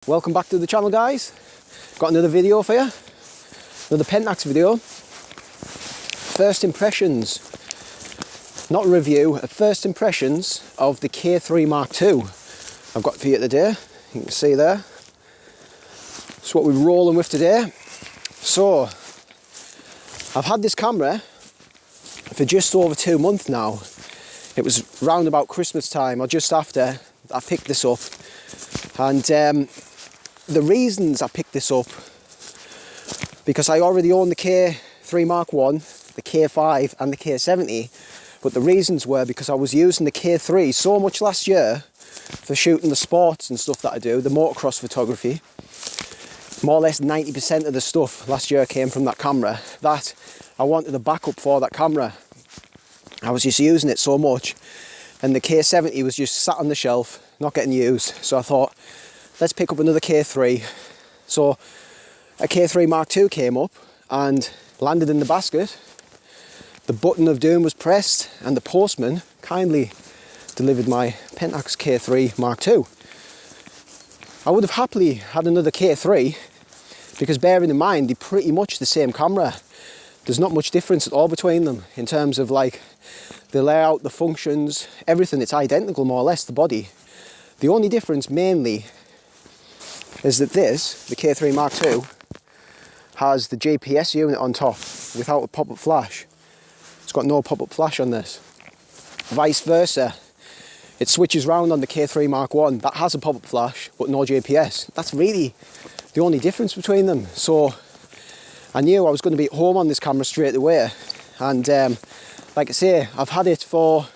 Welcome back to the channel, guys. Got another video for you, another Pentax video. First impressions, not a review, first impressions of the K3 Mark II I've got for you today. You can see there. That's what we're rolling with today. So, I've had this camera for just over 2 months now. It was round about Christmas time, or just after, I picked this up. And the reasons I picked this up, because I already own the K3 Mark I, the K5 and the K70, but the reasons were because I was using the K3 so much last year for shooting the sports and stuff that I do, the motocross photography. More or less 90% of the stuff last year came from that camera, that I wanted a backup for that camera. I was just using it so much, and the K70 was just sat on the shelf, not getting used, so I thought, let's pick up another K3. So a K3 Mark II came up and landed in the basket. The button of doom was pressed and the postman kindly delivered my Pentax K3 Mark II. I would have happily had another K3 because, bearing in mind, they're pretty much the same camera. There's not much difference at all between them in terms of like the layout, the functions, everything. It's identical more or less, the body. The only difference mainly is that this, the K3 Mark II, has the GPS unit on top without a pop-up flash. It's got no pop-up flash on this. Vice versa, it switches round on the K3 Mark I, that has a pop-up flash but no GPS. That's really the only difference between them. So I knew I was going to be at home on this camera straight away, and like I say, I've had it for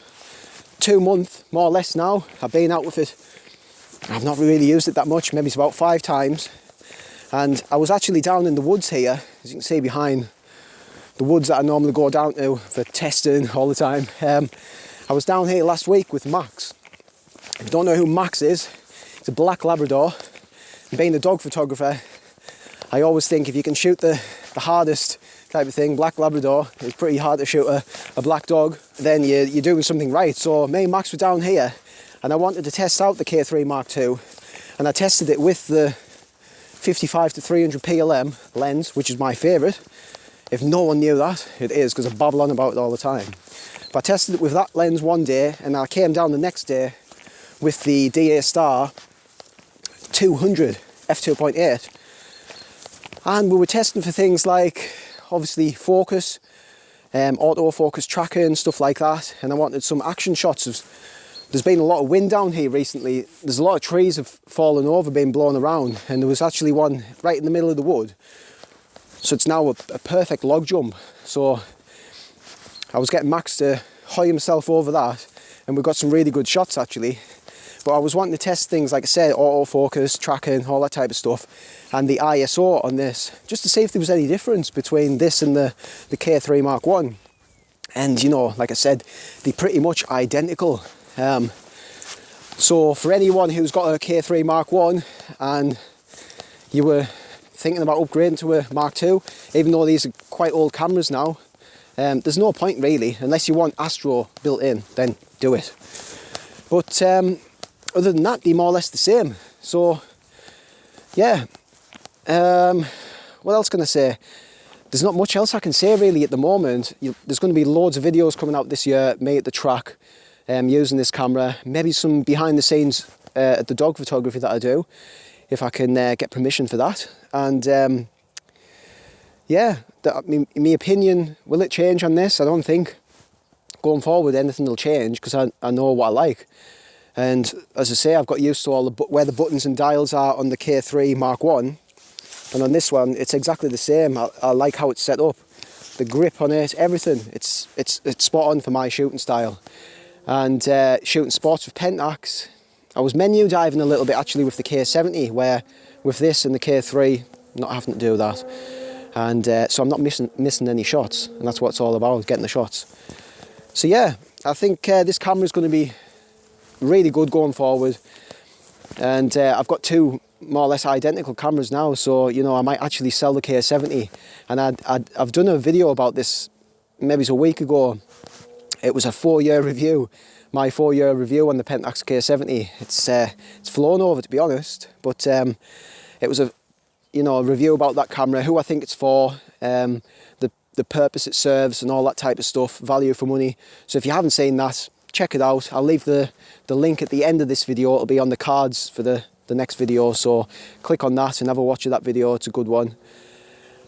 2 months more or less now. I've been out with it. I've not really used it that much, maybe it's about 5 times. And I was actually down in the woods here, as you can see behind the woods that I normally go down to for testing all the time. I was down here last week with Max. If you don't know who Max is, he's a black Labrador. And being a dog photographer, I always think if you can shoot the hardest type of thing, black Labrador, it's pretty hard to shoot a black dog, then you're doing something right. So me and Max were down here, and I wanted to test out the K3 Mark II, and I tested it with the 55 to 300 PLM lens, which is my favourite. If no one knew that, it is, because I babble on about it all the time. But I tested it with that lens one day, and I came down the next day with the DA Star 200 f2.8, and we were testing for things like, obviously, focus, autofocus tracking, stuff like that, and I wanted some action shots of. There's been a lot of wind down here recently. There's a lot of trees have fallen over, been blown around, and there was actually one right in the middle of the wood. So it's now a perfect log jump. So I was getting Max to hoy himself over that, and we got some really good shots actually. But I was wanting to test things, like I said, autofocus, tracking, all that type of stuff, and the ISO on this, just to see if there was any difference between this and the K3 Mark I. And you know, like I said, they're pretty much identical. So for anyone who's got a K3 Mark I and you were thinking about upgrading to a Mark II, even though these are quite old cameras now, there's no point really, unless you want Astro built in, then do it. But other than that, they're more or less the same. So yeah, what else can I say? There's not much else I can say really at the moment. There's going to be loads of videos coming out this year, me at the track, using this camera, maybe some behind the scenes at the dog photography that I do, if I can get permission for that. And yeah, my opinion, will it change on this? I don't think going forward anything will change, because I know what I like. And as I say, I've got used to all where the buttons and dials are on the K3 Mark I, and on this one it's exactly the same. I like how it's set up, the grip on it, everything. It's spot on for my shooting style. And shooting sports with Pentax, I was menu diving a little bit actually with the K70, where with this and the K3, not having to do that. And so I'm not missing any shots, and that's what it's all about, getting the shots. So yeah, I think this camera is going to be really good going forward. And I've got 2 more or less identical cameras now, so you know, I might actually sell the K70. And I've done a video about this maybe it's a week ago, It was a 4-year review, my 4-year review on the Pentax K70. It's flown over, to be honest, but it was a review about that camera, who I think it's for, the purpose it serves and all that type of stuff, value for money. So if you haven't seen that, check it out. I'll leave the link at the end of this video. It'll be on the cards for the next video, so click on that and have a watch of that video. It's a good one.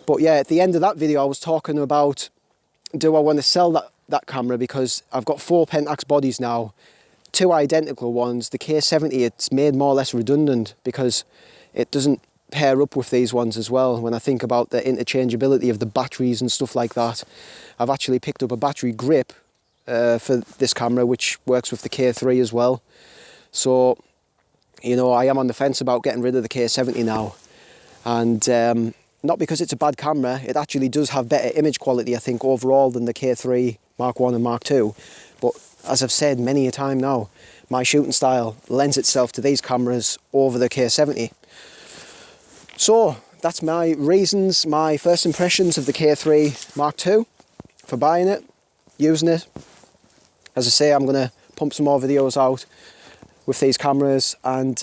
But yeah, at the end of that video I was talking about, do I want to sell that camera, because I've got 4 Pentax bodies now, 2 identical ones. The K70, it's made more or less redundant because it doesn't pair up with these ones as well. When I think about the interchangeability of the batteries and stuff like that, I've actually picked up a battery grip for this camera which works with the K3 as well. So I am on the fence about getting rid of the K70 now, and not because it's a bad camera. It actually does have better image quality, I think, overall than the K3 Mark 1 and Mark 2, but as I've said many a time now, my shooting style lends itself to these cameras over the K70. So that's my reasons, my first impressions of the K3 Mark II for buying it, using it. As I say, I'm going to pump some more videos out with these cameras, and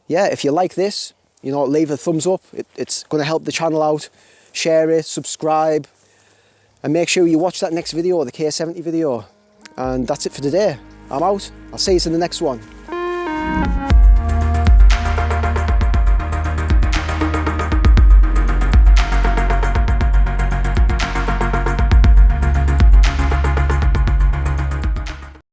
yeah, if you like this, leave a thumbs up. It's going to help the channel out. Share it, subscribe, and make sure you watch that next video, the K70 video. And that's it for today. I'm out. I'll see you in the next one.